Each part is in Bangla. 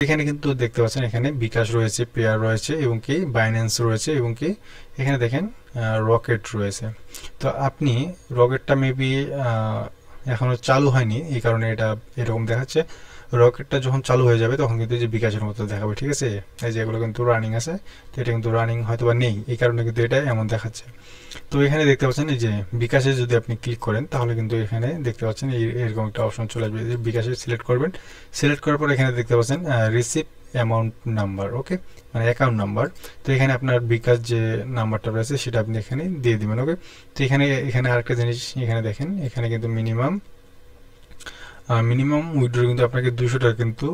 এখানে কিন্তু দেখতে পাচ্ছেন এখানে বিকাশ রয়েছে, পেয়ার রয়েছে এবং কি বাইন্যান্স রয়েছে এবং কি এখানে দেখেন রকেট রয়েছে। তো আপনি রকেটটা মেবি এখনো চালু হয়নি, এই কারণে এটা এরকম দেখাচ্ছে। রকেটটা যখন চালু হয়ে যাবে তখন কিন্তু যে বিকাশের মতো দেখাবে, ঠিক আছে। এই যে এগুলো কিন্তু রানিং আছে, তো এটা কিন্তু রানিং হয়তো বা নেই, এই কারণে কিন্তু এটা এমন দেখাচ্ছে। তো এখানে দেখতে পাচ্ছেন এই যে বিকাশে যদি আপনি ক্লিক করেন তাহলে কিন্তু এখানে দেখতে পাচ্ছেন এরকম একটা অপশন চলে আসবে। বিকাশে সিলেক্ট করবেন, সিলেক্ট করার পর এখানে দেখতে পাচ্ছেন রিসিভ অ্যামাউন্ট নাম্বার, ওকে, মানে অ্যাকাউন্ট নাম্বার। তো এখানে আপনার বিকাশ যে নাম্বারটা রয়েছে সেটা আপনি এখানে দিয়ে দিবেন, ওকে। তো এখানে আরেকটা জিনিস এখানে দেখেন, এখানে কিন্তু মিনিমাম উইথড্র কিন্তু আপনাকে 200 টাকা কিন্তু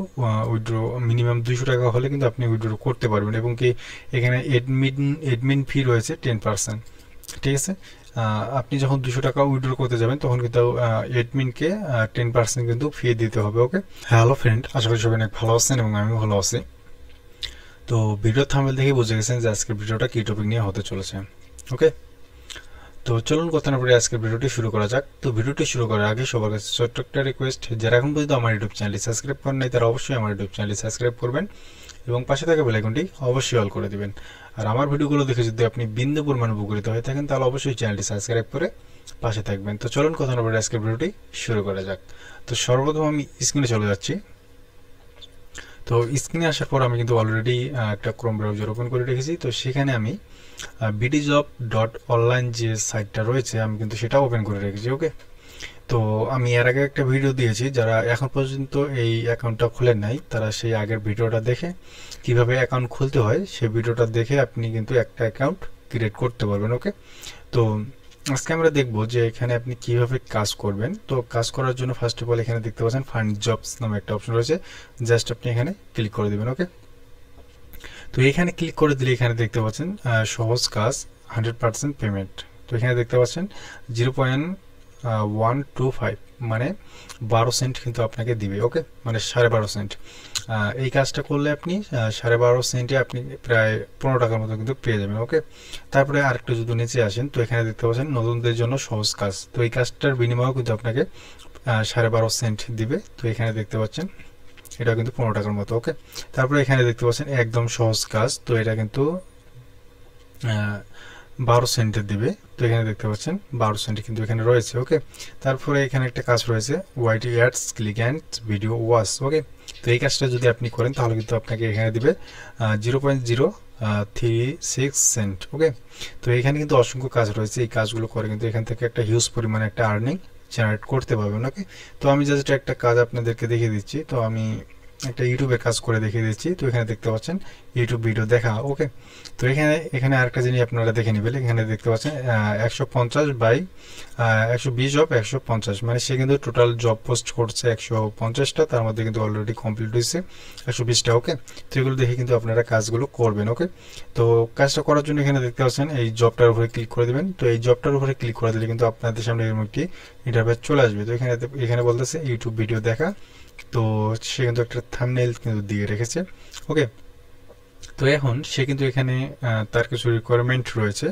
উইথড্র, মিনিমাম 200 টাকা হলে কিন্তু আপনি উইথড্র করতে পারবেন। এবং কি এখানে এডমিন ফি রয়েছে 10%, ঠিক আছে। আপনি যখন 200 টাকা উইথড্র করতে যাবেন তখন কিন্তু এডমিনকে 10% কিন্তু ফি দিতে হবে, ওকে। হ্যালো ফ্রেন্ড, আশা করি সবাই অনেক ভালো আছেন এবং আমি ভালো আছি। তো ভিডিও থাম্বনেল দেখে বুঝে গেছেন যে আজকের ভিডিওটা কি টপিক নিয়ে হতে চলেছে, ওকে। তো চলুন কথা না বলে আজকের ভিডিওটি শুরু করা যাক। তো ভিডিওটি শুরু করার আগে সবার কাছে ছোট্ট একটা রিকোয়েস্ট, যারা এখন পর্যন্ত আমার ইউটিউব চ্যানেলটি সাবস্ক্রাইব করেন নাই তারা অবশ্যই আমার ইউটিউব চ্যানেলটি সাবস্ক্রাইব করবেন এবং পাশে থাকা বেল আইকনটি অবশ্যই অল করে দিবেন। আর আমার ভিডিওগুলো দেখে যদি আপনি বিন্দু পরিমাণে উপকৃত হয়ে থাকেন তাহলে অবশ্যই চ্যানেলটি সাবস্ক্রাইব করে পাশে থাকবেন। তো চলুন কথা না বলে আজকের ভিডিওটি শুরু করা যাক। তো সর্বপ্রথম আমি স্ক্রিনে চলে যাচ্ছি। তো স্ক্রিনে আসার পর আমি কিন্তু অলরেডি একটা ক্রোম ব্রাউজার ওপেন করে রেখেছি। তো সেখানে আমি bdjob.online যে সাইটটা রয়েছে আমি কিন্তু সেটা ওপেন করে রেখেছি, ওকে। তো আমি এর আগে একটা ভিডিও দিয়েছি, যারা এখন পর্যন্ত এই অ্যাকাউন্টটা খোলেন নাই তারা সেই আগের ভিডিওটা দেখে কিভাবে অ্যাকাউন্ট খুলতে হয় সেই ভিডিওটা দেখে আপনি কিন্তু একটা অ্যাকাউন্ট ক্রিয়েট করতে পারবেন, ওকে। তো আজকে আমরা দেখব যে এখানে আপনি কিভাবে কাজ করবেন। তো কাজ করার জন্য ফার্স্ট অফ অল এখানে দেখতে পাচ্ছেন ফাইন্ড জবস নামে একটা অপশন রয়েছে, জাস্ট আপনি এখানে ক্লিক করে দেবেন, ওকে। তো এখানে ক্লিক করে দিলে এখানে দেখতে পাচ্ছেন সহজ কাজ 100% পেমেন্ট। তো এখানে দেখতে পাচ্ছেন 0.125 মানে 12 সেন্ট কিন্তু আপনাকে দিবে, ওকে, মানে 12.5 সেন্ট। এই কাজটা করলে আপনি 12.5 সেন্টে আপনি প্রায় 15 টাকার মতো কিন্তু পেয়ে যাবেন, ওকে। তারপরে আরেকটু যদি নিচে আসেন তো এখানে দেখতে পাচ্ছেন নতুনদের জন্য সহজ কাজ। তো এই কাজটার বিনিময়েও কিন্তু আপনাকে 12.5 সেন্ট দিবে। তো এখানে দেখতে পাচ্ছেন এটা কিন্তু 15 টাকার মতো, ওকে। তারপরে এখানে দেখতে পাচ্ছেন একদম সহজ কাজ, তো এটা কিন্তু 12 সেন্টের দিবে। তো এখানে দেখতে পাচ্ছেন 12 সেন্ট কিন্তু এখানে রয়েছে, ওকে। তারপরে এখানে একটা কাজ রয়েছে YT ads click and video watch, okay. তো এই কাজটা যদি আপনি করেন তাহলে কিন্তু আপনাকে এখানে দিবে 0.036 সেন্ট, ওকে। তো এখানে কিন্তু অসংখ্য কাজ রয়েছে, এই কাজগুলো করে কিন্তু এখান থেকে একটা হিউজ পরিমাণে একটা আর্নিং জেনারেট করতে পারবেন, ওকে। তো আমি জাস্ট একটা কাজ আপনাদেরকে দেখিয়ে দিচ্ছি। তো আমি একটা ইউটিউবের কাজ করে দেখিয়ে দিচ্ছি। তো এখানে দেখতে পাচ্ছেন ইউটিউব ভিডিও দেখা, ওকে। তো এখানে আরেকটা জিনিস আপনারা দেখে নেবেন, এখানে দেখতে পাচ্ছেন 150 বাই 120 জব 150, মানে সে কিন্তু টোটাল জব পোস্ট করছে 150টা, তার মধ্যে কিন্তু অলরেডি কমপ্লিট হয়েছে 120টা, ওকে। তো এগুলো দেখে কিন্তু আপনারা কাজগুলো করবেন, ওকে। তো কাজটা করার জন্য এখানে দেখতে পাচ্ছেন এই জবটার উপরে ক্লিক করে দেবেন। তো এই জবটার উপরে ক্লিক করে দিলে কিন্তু আপনাদের সামনে এরকম একটি ইন্টারফেস চলে আসবে। তো এখানে বলতেছে ইউটিউব ভিডিও দেখা। তো সে কিন্তু একটা থাম্বনেইল কিন্তু দিয়ে রেখেছে, ওকে। তো এখন সে কিন্তু এখানে তার কিছু রিকোয়ারমেন্ট রয়েছে।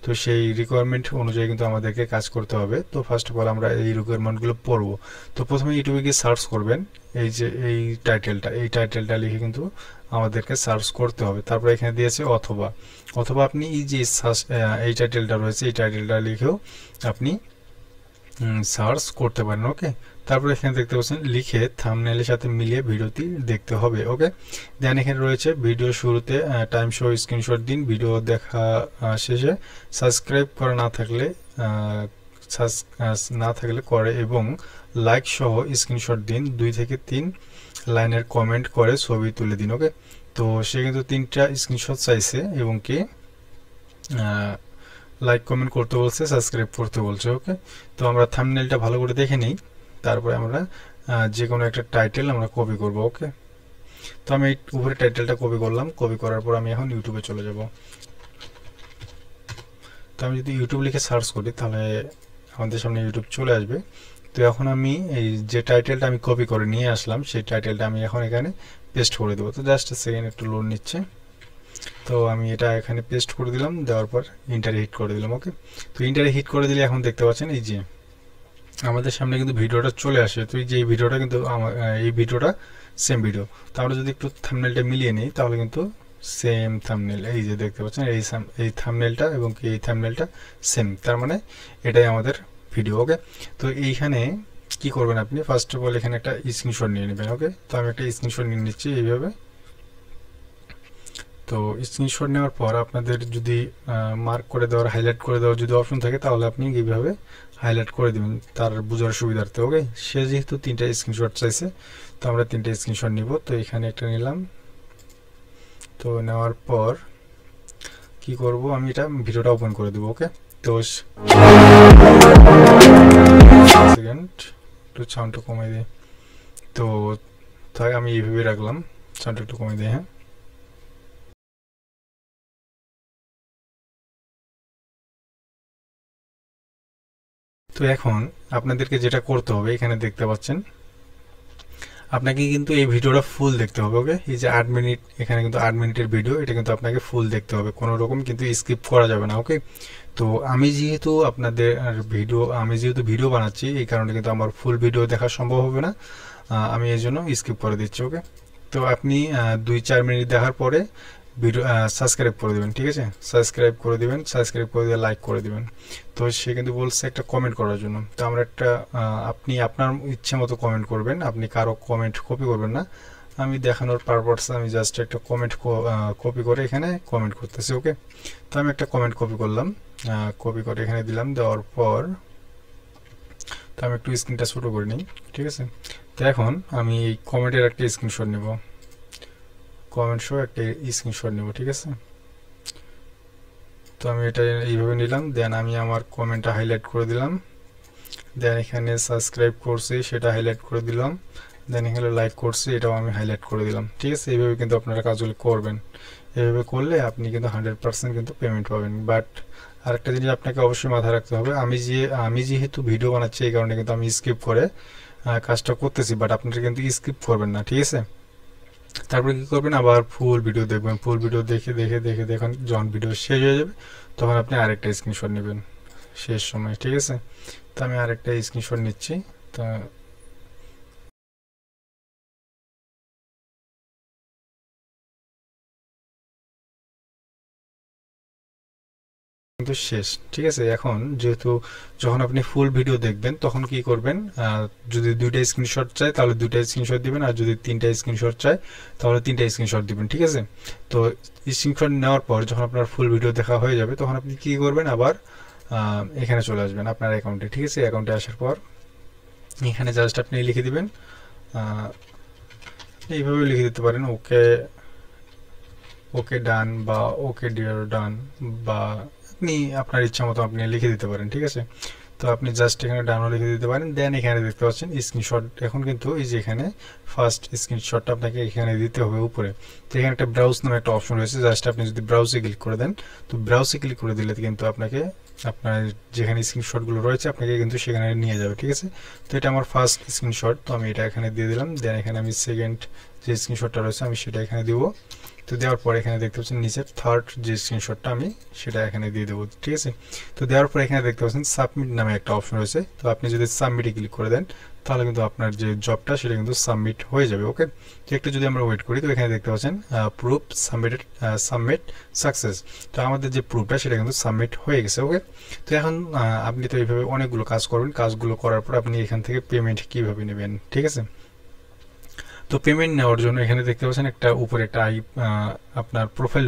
তো সেই রিকোয়ারমেন্ট অনুযায়ী কিন্তু আমাদেরকে কাজ করতে হবে। তো ফার্স্ট অফ অল আমরা এই রিকোয়ারমেন্টগুলো পড়বো। তো প্রথমে ইউটিউবে গিয়ে সার্চ করবেন, এই যে এই টাইটেলটা লিখে কিন্তু আমাদেরকে সার্চ করতে হবে। তারপরে এখানে দিয়েছে অথবা আপনি এই যে এই টাইটেলটা রয়েছে এই টাইটেলটা লিখেও আপনি সার্চ করতে পারেন, ওকে। তারপরে এখানে দেখতে পাচ্ছেন লিখে থাম্বনেইলের সাথে মিলিয়ে ভিডিওটি দেখতে হবে, ওকে। দেন এখানে রয়েছে ভিডিও শুরুতে টাইম শো স্ক্রিনশট দিন, ভিডিও দেখা শেষে সাবস্ক্রাইব করা না থাকলে করে এবং লাইক সহ স্ক্রিনশট দিন, 2 থেকে 3 লাইনের কমেন্ট করে ছবি তুলে দিন, ওকে। তো সে কিন্তু 3টা স্ক্রিনশট চাইছে এবং কি লাইক কমেন্ট করতে বলছে, সাবস্ক্রাইব করতে বলছে, ওকে। তো আমরা থাম্বনেইলটা ভালো করে দেখে নিই, তারপরে আমরা যে কোনো একটা টাইটেল আমরা কপি করব, ওকে। তো আমি উপরে টাইটেলটা কপি করলাম, কপি করার পর আমি এখন ইউটিউবে চলে যাব। তো আমি যদি ইউটিউব লিখে সার্চ করি তাহলে আমাদের সামনে ইউটিউব চলে আসবে। তো এখন আমি এই যে টাইটেলটা আমি কপি করে নিয়ে আসলাম সেই টাইটেলটা আমি এখন এখানে পেস্ট করে দেবো। তো জাস্ট সেকেন্ড একটু লোড নিচ্ছে। তো আমি এটা এখানে পেস্ট করে দিলাম, দেওয়ার পর ইন্টারে হিট করে দিলাম, ওকে। তো ইন্টারে হিট করে দিলে এখন দেখতে পাচ্ছেন এই যে আমাদের সামনে কিন্তু ভিডিওটা চলে আসে। তো এই যে এই ভিডিওটা কিন্তু এই ভিডিওটা সেম ভিডিও। তো আমরা যদি একটু থাম্বনেলটা মিলিয়ে নিই তাহলে কিন্তু সেম থাম্বনেল, এই যে দেখতে পাচ্ছেন এই থাম্বনেলটা এবং এই থাম্বনেলটা সেম, তার মানে এটাই আমাদের ভিডিও। ওকে, তো এইখানে কি করবেন আপনি, ফার্স্ট অফ অল এখানে একটা স্ক্রিনশট নিয়ে নেবেন। ওকে, তো আমি একটা স্ক্রিনশট নিয়ে নিচ্ছি এইভাবে। তো স্ক্রিনশট নেওয়ার পর আপনাদের যদি মার্ক করে দেওয়ার, হাইলাইট করে দেওয়ার যদি অপশন থাকে তাহলে আপনি এইভাবে হাইলাইট করে দিবেন তার বোঝার সুবিধার্থে। ওকে, সে যেহেতু 3টা স্ক্রিনশট চাইছে তো আমরা 3টা স্ক্রিনশট নিব। তো এখানে একটা নিলাম। তো নেওয়ার পর কি করব, আমি এটা ভিডিওটা ওপেন করে দেবো। ওকে, তো সেকেন্ড একটু সাউন্ডটা কমাই দিই। তো তাই আমি এইভাবে রাখলাম, সাউন্ডটা একটু কমাই দিই। হ্যাঁ, তো এখন আপনাদেরকে যেটা করতে হবে, এখানে দেখতে পাচ্ছেন আপনাকে কিন্তু এই ভিডিওটা ফুল দেখতে হবে। ওকে, এই যে 8 মিনিট, এখানে কিন্তু 8 মিনিটের ভিডিও, এটা কিন্তু আপনাকে ফুল দেখতে হবে, কোনো রকম কিন্তু স্কিপ করা যাবে না। ওকে, তো আমি যেহেতু ভিডিও বানাচ্ছি, এই কারণে কিন্তু আমার ফুল ভিডিও দেখা সম্ভব হবে না, আমি এই জন্য স্কিপ করে দিচ্ছি। ওকে, তো আপনি 2-4 মিনিট দেখার পরে ভিডিও সাবস্ক্রাইব করে দেবেন। ঠিক আছে, সাবস্ক্রাইব করে দিবেন, সাবস্ক্রাইব করে দিয়ে লাইক করে দিবেন। তো সে কিন্তু বলছে একটা কমেন্ট করার জন্য, তো আমরা একটা আপনি আপনার ইচ্ছে মতো কমেন্ট করবেন, আপনি কারো কমেন্ট কপি করবেন না। আমি দেখানোর পারপাসে আমি জাস্ট একটা কমেন্ট কপি করে এখানে কমেন্ট করতেছি। ওকে, তো আমি একটা কমেন্ট কপি করলাম, কপি করে এখানে দিলাম। দেওয়ার পর তো আমি একটু স্ক্রিনটা ছোটো করে নিই। ঠিক আছে, তো এখন আমি এই কমেন্টের একটা স্ক্রিনশট নেব, কমেন্ট সহ একটা স্ক্রিনশট নেব। ঠিক আছে, তো আমি এটা এইভাবে নিলাম। দেন আমি আমার কমেন্টটা হাইলাইট করে দিলাম। দেন এখানে সাবস্ক্রাইব করছি সেটা হাইলাইট করে দিলাম। দেন এখানে লাইক করছি এটাও আমি হাইলাইট করে দিলাম। ঠিক আছে, এইভাবে কিন্তু আপনারা কাজগুলো করবেন। এইভাবে করলে আপনি কিন্তু 100% কিন্তু পেমেন্ট পাবেন। বাট আরেকটা জিনিস আপনাকে অবশ্যই মাথায় রাখতে হবে, আমি যেহেতু ভিডিও বানাচ্ছি এই কারণে কিন্তু আমি স্কিপ করে কাজটা করতেছি, বাট আপনারা কিন্তু স্কিপ করবেন না। ঠিক আছে, তারপরে কি করবেন, আবার ফুল ভিডিও দেখবেন। ফুল ভিডিও দেখে দেখে দেখে দেখুন যখন ভিডিও শেষ হয়ে যাবে তখন আপনি আরেকটা স্ক্রিনশট নেবেন শেষ সময়। ঠিক আছে, তো আমি আরেকটা স্ক্রিনশট নিচ্ছি। তা কিন্তু শেষ। ঠিক আছে, এখন যেহেতু যখন আপনি ফুল ভিডিও দেখবেন তখন কি করবেন, যদি 2টা স্ক্রিনশট চাই তাহলে 2টা স্ক্রিনশট দিবেন, আর যদি 3টা স্ক্রিনশট চাই তাহলে 3টা স্ক্রিনশট দিবেন। ঠিক আছে, তো স্ক্রিনশট নেওয়ার পর যখন আপনার ফুল ভিডিও দেখা হয়ে যাবে তখন আপনি কি করবেন, আবার এখানে চলে আসবেন আপনার অ্যাকাউন্টে। ঠিক আছে, অ্যাকাউন্টে আসার পর এখানে জাস্ট আপনি লিখে দিবেন, এইভাবে লিখে দিতে পারেন ওকে, ওকে ডান, বা ওকে ডিয়ার ডান, বা আপনি আপনার ইচ্ছা মতো আপনি লিখে দিতে পারেন। ঠিক আছে, তো আপনি জাস্ট এখানে ডানও লিখে দিতে পারেন। দেন এখানে দেখতে পাচ্ছেন স্ক্রিনশট, এখন কিন্তু এই যে এখানে ফার্স্ট স্ক্রিনশটটা আপনাকে এখানে দিতে হবে উপরে। তো এখানে একটা ব্রাউজ নামে একটা অপশন রয়েছে, জাস্ট আপনি যদি ব্রাউজে ক্লিক করে দেন, তো ব্রাউজে ক্লিক করে দিলে কিন্তু আপনাকে আপনার যেখানে স্ক্রিনশটগুলো রয়েছে আপনাকে কিন্তু সেখানে নিয়ে যাবে। ঠিক আছে, তো এটা আমার ফার্স্ট স্ক্রিনশট, তো আমি এটা এখানে দিয়ে দিলাম। দেন এখানে আমি সেকেন্ড যে স্ক্রিনশটটা রয়েছে আমি সেটা এখানে দিব। তো দেওয়ার পর এখানে দেখতে পাচ্ছেন নিচের থার্ড যে স্ক্রিনশটটা আমি সেটা এখানে দিয়ে দেবো। ঠিক আছে, তো দেওয়ার পর এখানে দেখতে পাচ্ছেন সাবমিট নামে একটা অপশন রয়েছে, তো আপনি যদি সাবমিটে ক্লিক করে দেন তাহলে কিন্তু আপনার যে জবটা সেটা কিন্তু সাবমিট হয়ে যাবে। ওকে, তো একটু যদি আমরা ওয়েট করি, তো এখানে দেখতে পাচ্ছেন প্রুফ সাবমিট সাকসেস, তো আমাদের যে প্রুফটা সেটা কিন্তু সাবমিট হয়ে গেছে। ওকে, তো এখন আপনি তো এইভাবে অনেকগুলো কাজ করবেন, কাজগুলো করার পর আপনি এখান থেকে পেমেন্ট কীভাবে নেবেন। ঠিক আছে, তো পেমেন্ট নেওয়ার জন্য এখানে দেখতে পাচ্ছেন একটা উপরে একটা আপনার প্রোফাইল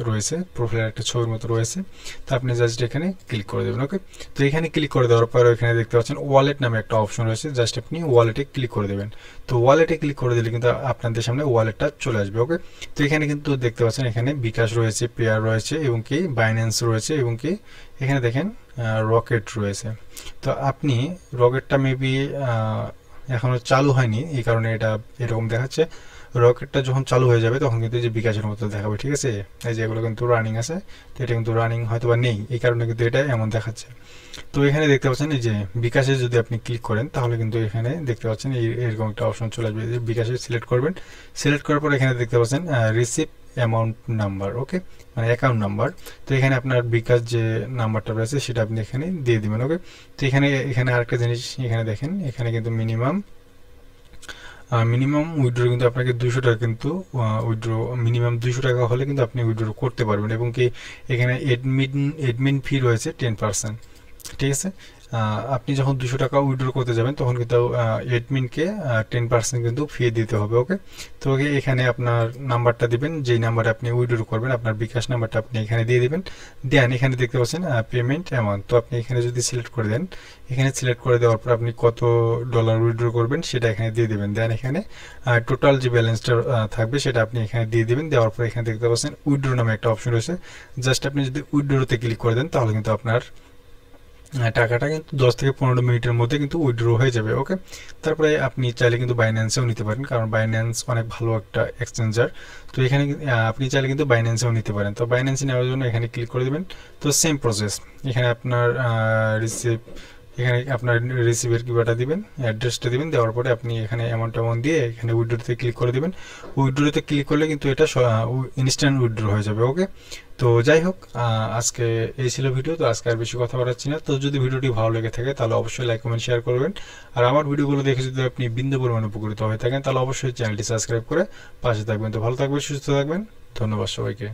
রয়েছে, প্রোফাইলের একটা ছবির মতো রয়েছে, তো আপনি জাস্ট এখানে ক্লিক করে দেবেন। ওকে, তো এখানে ক্লিক করে দেওয়ার পর এখানে দেখতে পাচ্ছেন ওয়ালেট নামে একটা অপশন রয়েছে, জাস্ট আপনি ওয়ালেটে ক্লিক করে দেবেন। তো ওয়ালেটে ক্লিক করে দিলে কিন্তু আপনাদের সামনে ওয়ালেটটা চলে আসবে। ওকে, তো এখানে কিন্তু দেখতে পাচ্ছেন এখানে বিকাশ রয়েছে, পেয়ার রয়েছে এবং কি বাইন্যান্স রয়েছে এবং কি এখানে দেখেন রকেট রয়েছে। তো আপনি রকেটটা মেবি এখনো চালু হয়নি, এই কারণে এটা এরকম দেখাচ্ছে। রকেটটা যখন চালু হয়ে যাবে তখন কিন্তু এই যে বিকাশের মতো দেখাবে। ঠিক আছে, এই যে এগুলো কিন্তু রানিং আছে, তো এটা কিন্তু রানিং হয়তো বা নেই, এই কারণে কিন্তু এটা এমন দেখাচ্ছে। তো এখানে দেখতে পাচ্ছেন এই যে বিকাশে যদি আপনি ক্লিক করেন তাহলে কিন্তু এখানে দেখতে পাচ্ছেন এরকম একটা অপশন চলে আসবে, যে বিকাশে সিলেক্ট করবেন। সিলেক্ট করার পর এখানে দেখতে পাচ্ছেন রিসিভ অ্যামাউন্ট নাম্বার, ওকে, মানে অ্যাকাউন্ট নাম্বার। তো এখানে আপনার বিকাশ যে নাম্বারটা রয়েছে সেটা আপনি এখানে দিয়ে দিবেন। ওকে, তো এখানে আরেকটা জিনিস এখানে দেখেন, এখানে কিন্তু মিনিমাম মিনিমাম উইথড্র কিন্তু আপনাকে 200 টাকা কিন্তু উইথড্র, মিনিমাম 200 টাকা হলে কিন্তু আপনি উইথড্র করতে পারবেন। এবং কি এখানে এডমিন ফি রয়েছে 10%, ঠিক আছে। আপনি যখন 200 টাকা উইথড্র করতে যাবেন তখন কিন্তু এডমিনকে 10% কিন্তু ফি দিতে হবে। ওকে, তো এখানে আপনার নাম্বারটা দিবেন, যেই নাম্বারে আপনি উইথড্র করবেন আপনার বিকাশ নাম্বারটা আপনি এখানে দিয়ে দিবেন। দেন এখানে দেখতে পাচ্ছেন পেমেন্ট অ্যামাউন্ট, তো আপনি এখানে যদি সিলেক্ট করে দেন, এখানে সিলেক্ট করে দেওয়ার পর আপনি কত ডলার উইথড্র করবেন সেটা এখানে দিয়ে দিবেন। দেন এখানে টোটাল যে ব্যালেন্সটা থাকবে সেটা আপনি এখানে দিয়ে দিবেন। দেওয়ার পর এখানে দেখতে পাচ্ছেন উইথড্র নামে একটা অপশন রয়েছে, জাস্ট আপনি যদি উইথড্রতে ক্লিক করে দেন তাহলে কিন্তু আপনার টাকাটা কিন্তু 10 থেকে 15 মিনিটের মধ্যে কিন্তু উইথড্র হয়ে যাবে। ওকে, তারপরে আপনি চাইলে কিন্তু বাইন্যান্সেও নিতে পারেন, কারণ বাইন্যান্স অনেক ভালো একটা এক্সচেঞ্জার। তো এখানে আপনি চাইলে কিন্তু বাইন্যান্সেও নিতে পারেন। তো বাইন্যান্সে নেওয়ার জন্য এখানে ক্লিক করে দেবেন। তো সেম প্রসেস, এখানে আপনার রিসিভের কিবাটা দিবেন, অ্যাড্রেসটা দিবেন, দেওয়ার পরে আপনি এখানে অ্যামাউন্ট দিয়ে এখানে উইথড্রোতে ক্লিক করে দেবেন। উইথড্রোতে ক্লিক করলে কিন্তু এটা ইনস্ট্যান্ট উইথড্র হয়ে যাবে। ওকে, তো যাই হোক, আজকে এই ছিল ভিডিও। তো আজকে আর বেশি কথা বাড়াচ্ছি না। তো যদি ভিডিওটি ভালো লেগে থাকে তাহলে অবশ্যই লাইক কমেন্ট শেয়ার করবেন। আর আমার ভিডিওগুলো দেখে যদি আপনি বিন্দু পরিমাণে উপকৃত হয়ে থাকেন তাহলে অবশ্যই চ্যানেলটি সাবস্ক্রাইব করে পাশে থাকবেন। তো ভালো থাকবেন, সুস্থ থাকবেন, ধন্যবাদ সবাইকে।